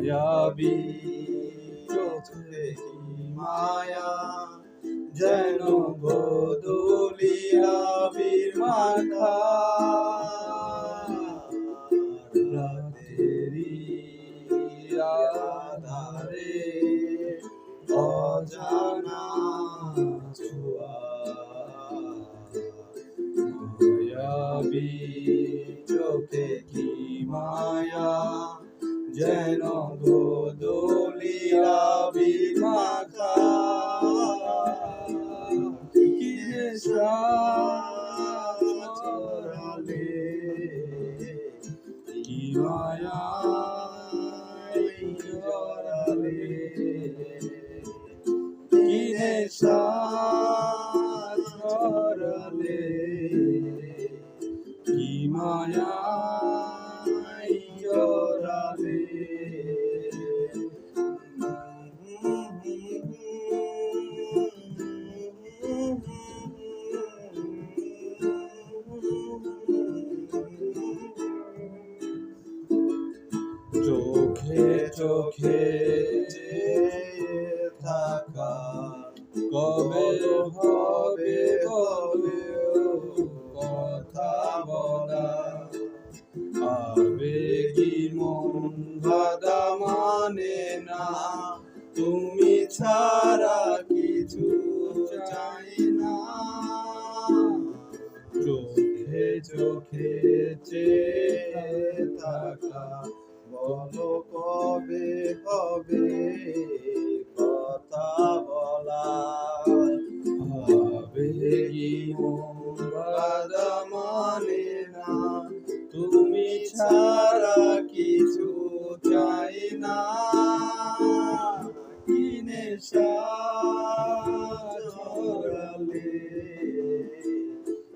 মায়াবী চোখে কি মায়া, যেন গোধূলির আবির মাখা রাতেরি আধারে অজানা ছোঁয়া। মায়াবী চোখে কি মায়া, যেন গোধূলির আবির মাখা। কি নেশা ছড়ালে, কি মায়ায় জড়ালে, কি নেশা ছড়ালে, কি মায়ায় জড়ালে। চোখে চোখে থাকা কবে হবে বলে কথা বলা, আবেগী মন বাধা মানে না, তুমি ছাড়া কিছু চাই না। চোখে চোখে চেয়ে থাকা, বলো কবে হবে কথা বলা, আবেগী মন বাধা মানে না, তুমি ছাড়া কিছু চাই না। কি নেশা ছড়ালে,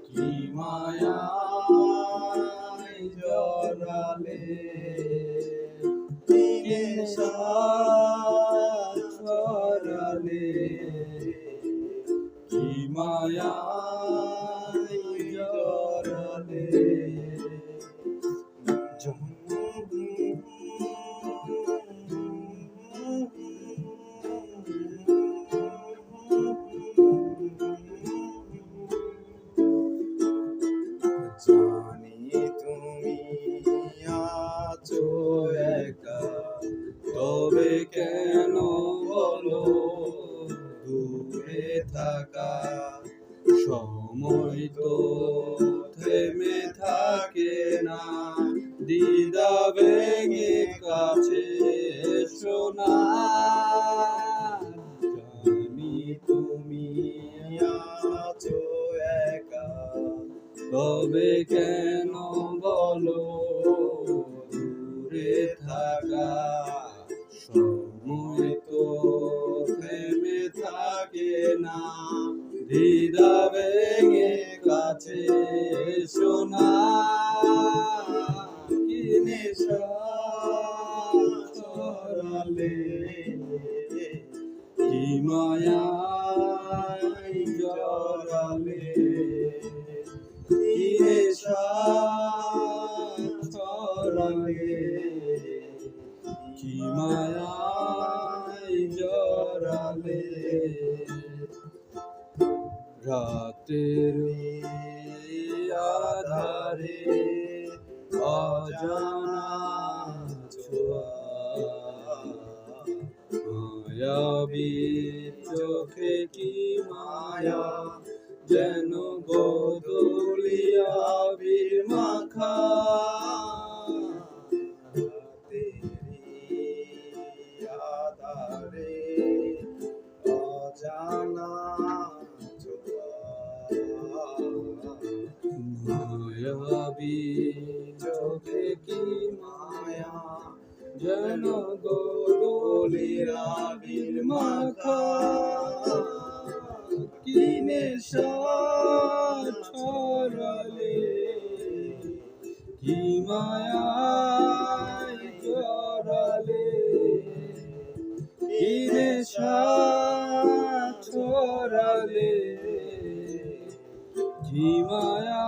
কি মায়ায় জড়ালে, কি নেশা ছড়ালে, কি মায়ায় জড়ালে। জানি তুমি আছো একা, তবে কেন বলো দূরে থাকা। সময় তো থেমে থাকে না, দ্বিধা ভেঙে কাছে এসো না। জানি তুমি আছো একা, তবে কেন বলো দূরে থাকা। সময় তো থেমে থাকে না, দ্বিধা ভেঙে কাছে এসো না। কি নেশা ছড়ালে, কি মায়ায় জড়ালে, কি নেশা ছড়ালে, কি মায়ায় জড়ালে। রাতের আধারে অজানা ছোঁয়া, মায়াবী চোখে কি মায়া, যেন গোধূলির আবির মাখা। রাতেরি আধারে অজানা ছোঁয়া, মায়াবী চোখে কি মায়া, যেন গোধূলির আবির মাখা। কি নেশা ছড়ালে, কি মায়ায় জড়ালে, কি নেশা ছড়ালে, কি মায়া